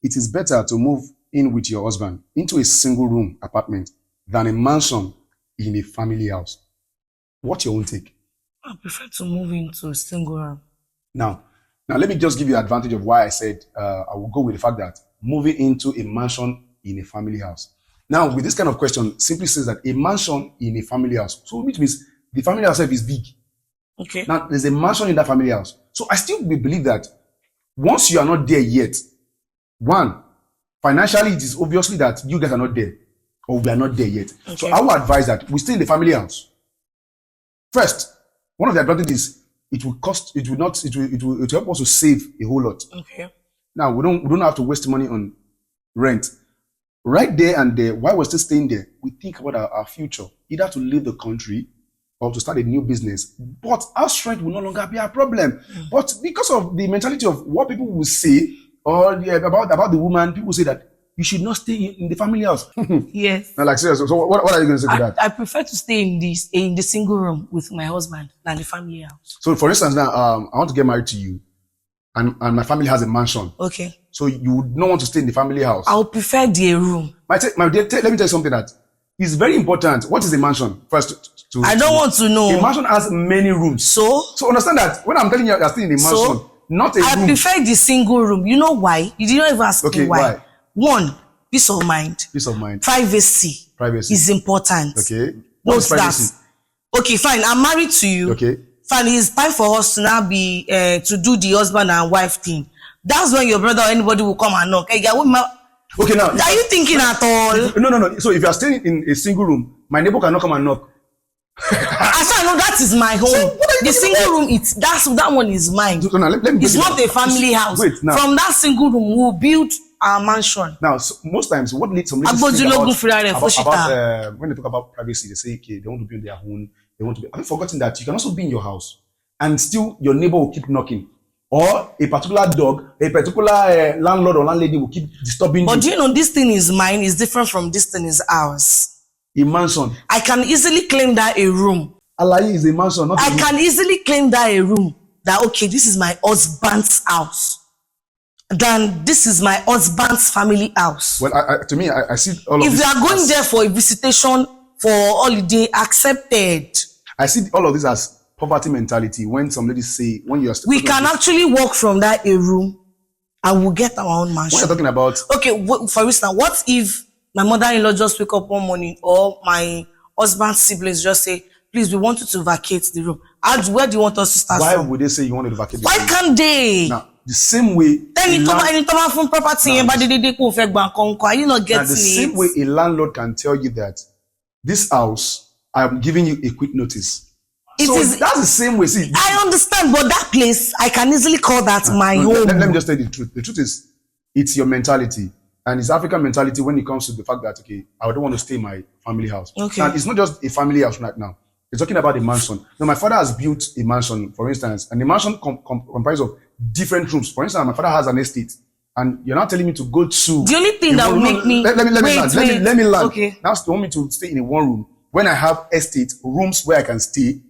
it is better to move in with your husband into a single room apartment than a mansion in a family house. What's your own take? I prefer to move into a single room. Now, let me just give you advantage of why I said I will go with the fact that moving into a mansion in a family house. Now, with this kind of question, simply says that a mansion in a family house. So which means the family house is big. Okay. Now, there's a mansion in that family house. So I still believe that once you are not there yet, one, financially, it is obviously that you guys are not there or we are not there yet. Okay. So I would advise that we stay in the family house. First, one of the advantages it will help us to save a whole lot. Okay. Now we don't have to waste money on rent. Right there and there, while we're still staying there, we think about our future, either to leave the country or to start a new business. But our strength will no longer be a problem. But because of the mentality of what people will say or about the woman, people say that you should not stay in the family house. Yes. Now, like seriously, so what are you going to say to that? I prefer to stay in the single room with my husband than the family house. So, for instance, now I want to get married to you, and my family has a mansion. Okay. So you would not want to stay in the family house. I would prefer the room. My dear, let me tell you something that is very important. What is a mansion? First, I don't want to know. A mansion has many rooms. So understand that when I'm telling you, you're staying in a mansion, not a room. I prefer the single room. You know why? You didn't even ask me why. One, peace of mind. Peace of mind. Privacy is important. Okay. Note that. Okay, fine. I'm married to you. Okay. Fine. It's time for us to now be to do the husband and wife thing. That's when your brother or anybody will come and knock. Hey, okay, now. Are you thinking at all? No. So if you are staying in a single room, my neighbor cannot come and knock. I know that is my home. So the single room, that one is mine. So now, let me it's not a family house. Wait, now. From that single room, we'll build our mansion. Now, so most times, what leads somebody to think about when they talk about privacy, they say, okay, they want to be on their own. They want to be. Have you forgotten that you can also be in your house and still your neighbor will keep knocking? Or a particular dog, a particular landlord or landlady will keep disturbing you. But do you know this thing is mine is different from this thing is ours. A mansion. I can easily claim that a room. Alayi is a mansion, not a room. I can easily claim that a room. That okay, this is my husband's house. Then this is my husband's family house. Well, to me, I see all of this. If you are going there for a visitation for holiday, accepted. I see all of this as poverty mentality. When some ladies say, when you are we can actually walk from that a room and we'll get our own mansion. What you're talking about? Okay, for instance, what if my mother-in-law just wake up one morning or my husband's siblings just say, please, we want you to vacate the room. Where do you want us to start Why from? would they say you want to vacate the room? Why can't they? Now, the same way. Then you talk from property and are you not getting it? The same way a landlord can tell you that this house, I'm giving you a quick notice. That's the same way. See, I understand, but that place, I can easily call that my home. Let me just tell you the truth. The truth is, it's your mentality. And it's African mentality when it comes to the fact that, okay, I don't want to stay in my family house. Okay. And it's not just a family house right now. It's talking about a mansion. Now, my father has built a mansion, for instance, and the mansion comprises of different rooms. For instance, my father has an estate. And you're not telling me to go to... The only thing that will make me... Let me land. Okay. Now, you want me to stay in a one room when I have estate, rooms where I can stay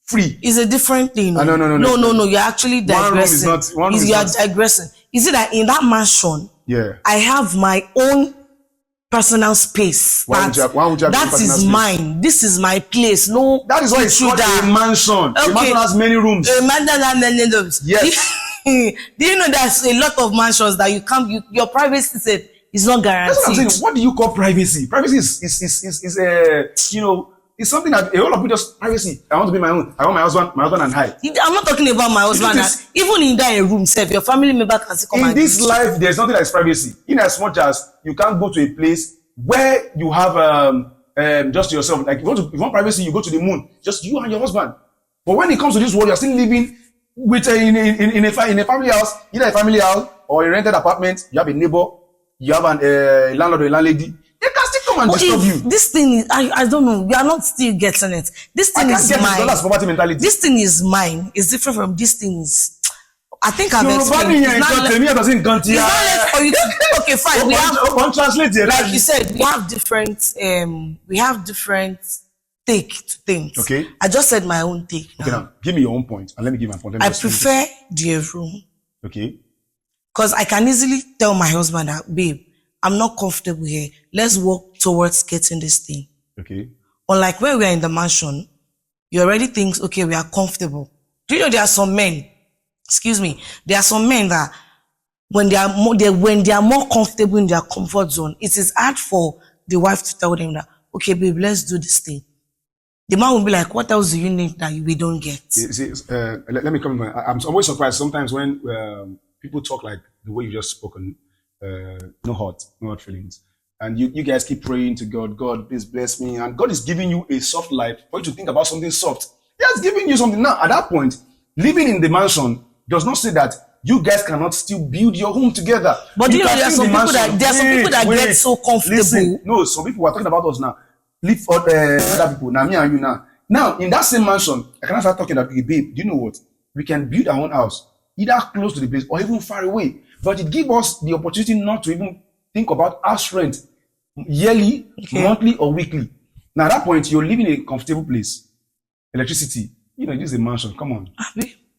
free. It's a different thing. No. You're actually digressing. You're digressing. Is it that in that mansion, I have my own personal space? Why would you have that is space? Mine. This is my place. No, that is why it's called a mansion. Okay. A mansion has many rooms. Yes. Do you know there's a lot of mansions that you can't? Your privacy said is not guaranteed. That's what I'm saying. What do you call privacy? Privacy is it's something that a lot of people just privacy. I want to be my own. I want my husband and I. I'm not talking about my husband. Even in that room, self, your family member can come. In this life, there's nothing like privacy. In as much as you can't go to a place where you have just yourself. Like if you want privacy, you go to the moon. Just you and your husband. But when it comes to this world, you're still living with in a family house, either a family house or a rented apartment. You have a neighbor. You have a landlord or a landlady. They can still come and disturb you. This thing is, I don't know. We are not still getting it. This thing is mine. That's poverty mentality. This thing is mine. It's different from this thing is. I think I've explained. Okay, fine. We have one translate here. Like you said, we have different take to things. Okay. I just said my own take. Okay, now give me your own point, and let me give my point. I prefer the room. Okay. Because I can easily tell my husband that, babe, I'm not comfortable here. Let's work towards getting this thing. Okay. Unlike when we are in the mansion, you already think, okay, we are comfortable. Do you know there are some men, there are some men that when they are more comfortable in their comfort zone, it is hard for the wife to tell them that, okay, babe, let's do this thing. The man will be like, what else do you need that we don't get? See, let me come. I'm always surprised sometimes when people talk like the way you just spoken, no hurt feelings. And you guys keep praying to God, God, please bless me. And God is giving you a soft life for you to think about something soft. He has given you something. Now, at that point, living in the mansion does not say that you guys cannot still build your home together. But you know, there are some people that get so comfortable. Listen, no, some people are talking about us now. Leave other people. Now, me and you now. Now, in that same mansion, I can start talking about, babe, do you know what? We can build our own house, either close to the place or even far away. But it gives us the opportunity not to even think about house rent yearly, monthly, or weekly. Now, at that point, you're living in a comfortable place. Electricity, you know, this is a mansion. Come on.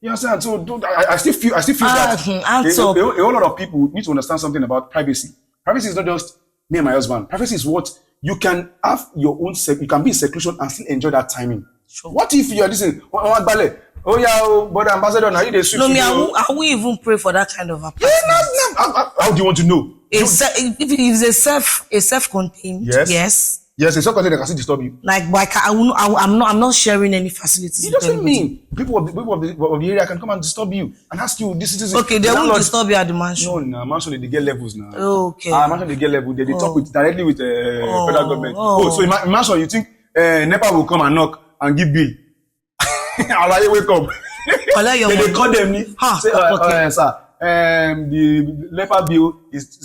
You understand? So I still feel that a whole lot of people need to understand something about privacy. Privacy is not just me and my husband. Privacy is what you can have your own. You can be in seclusion and still enjoy that timing. Sure. What if you are listening? Oh yeah, but ambassador, now you the sweet. No, me, I won't even pray for that kind of apartment. Yeah, how do you want to know? If it's a self-contained, yes. Yes, a self-contained that can still disturb you. Like, but I'm not sharing any facilities. It doesn't mean people of the area can come and disturb you and ask you this is. Okay, they won't disturb you at the mansion. No, mansion they get levels now. Okay. Mansion they get level. They talk directly with federal government. So in mansion you think NEPA will come and knock and give bill. I'll wake up. They call them. Say, sir, the NEPA bill is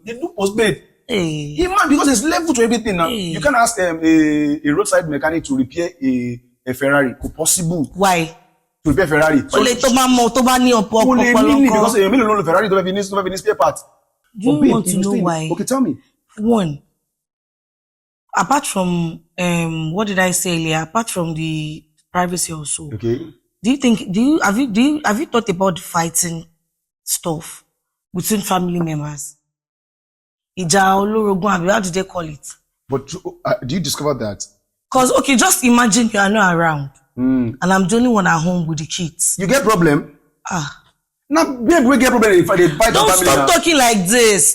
they do postpaid. Because it's level to everything now. You can ask a roadside mechanic to repair a Ferrari. Possible. Why? To repair Ferrari. So because Ferrari don't have any spare parts. Do you want to know why? Okay, tell me. One, apart from what did I say earlier? Apart from the privacy also. Okay. Have you thought about the fighting stuff between family members? How do they call it? But do you discover that? Because, okay, just imagine you are not around. And I'm the only one at home with the kids. You get problem? Now, babe, we get problem if they fight. Don't stop talking like this.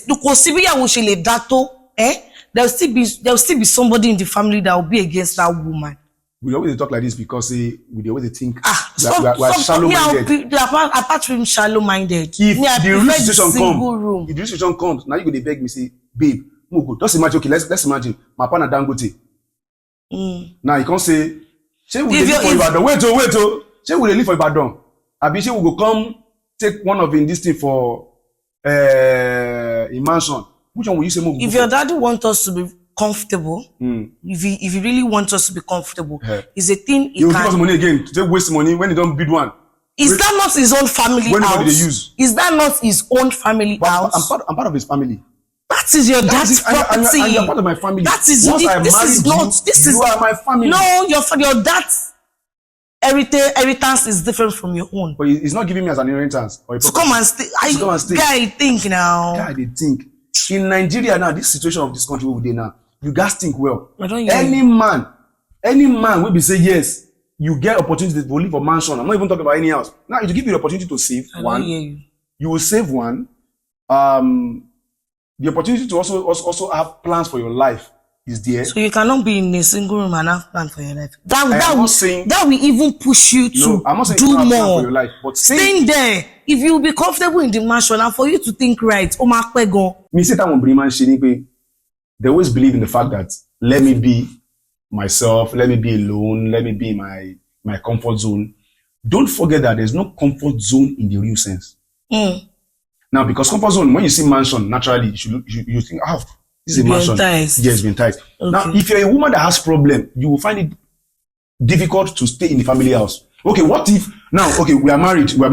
There'll still be somebody in the family that will be against that woman. We always talk like this because we always think we're shallow-minded. Apart from shallow-minded, if the real situation comes, now you go to beg me, say, babe, go. Just imagine, okay, let's imagine, my partner Dangote. Now you can't say we live for Ibadan. Wait, say we live for Ibadan. Abi say we go come take one of this thing for a mansion. Which one will you say? If your daddy wants us to be comfortable, if you really want us to be comfortable, is a thing he will give us money again to take waste money when he don't build one. Is that not his own family house? They use? Is that not his own family house? I'm part of his family. That is your dad's property. And you're part of my family. That is you are my family. No, your dad's inheritance is different from your own. But he's not giving me as an inheritance. So come and stay. Guy, think now. Guy, they think. In Nigeria now, this situation of this country over there now, you guys think well. Any man will be say yes, you get opportunity to live a mansion. I'm not even talking about any house. Now, it will give you the opportunity to save one. You will save one. The opportunity to also have plans for your life is there. So you cannot be in a single room and have plans for your life. That will even push you to do more. For your life, but staying there, if you will be comfortable in the mansion and for you to think right, me say that one bring man shini. They always believe in the fact that let me be myself, let me be alone, let me be in my comfort zone. Don't forget that there's no comfort zone in the real sense. Now, because comfort zone, when you see mansion, naturally you think, this is a mansion. Yes, it's been tight. Okay. Now, if you're a woman that has problem, you will find it difficult to stay in the family house. Okay, what if now? Okay, we are married. We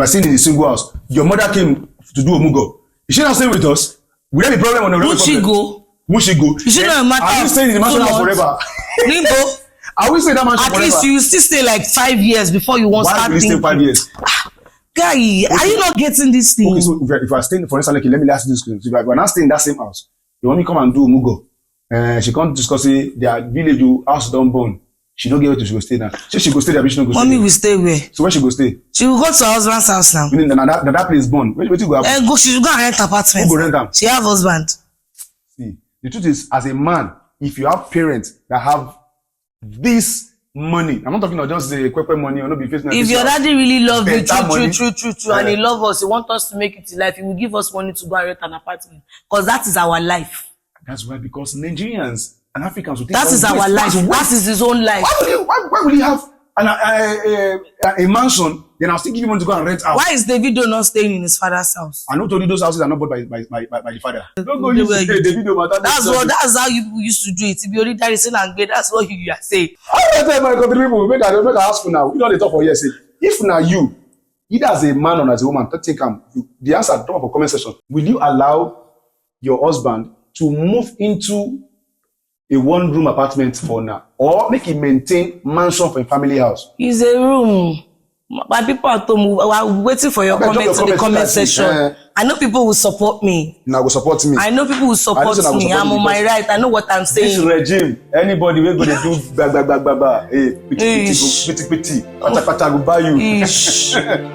are staying in a single house. Your mother came to do omugo. Is she not staying with us? Will there be problem on the Won't she go? Is she not matter? Are we staying in the mansion house forever? Limbo. Are we staying in that mansion forever? At least you still stay like 5 years before you want to start thinking. Why will you stay 5 years? Guy, are you not getting this thing? Okay, so if you are staying, for instance, okay, let me ask you this question. So if you are not staying in that same house, you want me to come and do Mugo. She can't discuss it, their village, house don't burn. She don't get where she go stay now. So she go stay there, but she don't go stay. Mommy will stay where? So where she go stay? She will go to her husband's house now. Meaning that place burn. Where you go happen? She will go and rent apartment. Who go rent them? She have husband. See, the truth is, as a man, if you have parents that have this money, I'm not talking about just the equipment money or not be facing. If your daddy really love you, true, and he Yeah. love us, he want us to make it in life, he will give us money to go and rent an apartment. Because that is our life. That's why, because Nigerians and Africans will think That is our life. That is his own life. Why will he have a mansion, then I'll still give him money to go and rent out? Why is Davido not staying in his father's house? I know told you those houses are not bought by the father. Don't go use Davido, That's how you used to do it. If you already died in and that's what you are saying. I tell my country people, make I ask you now. You know they talk for years. If now you, either as a man or as a woman, take the answer at the top of the comment section. Will you allow your husband to move into a one-room apartment for now, or make him maintain mansion for a family house? It's a room. My people at home are waiting for your comments in the comment section. I know people will support me. Now will support me. I know people will support me. I'm on my right. I know what I'm saying. This regime, anybody will go to do ba. Hey, pity, pity, pata, go buy you.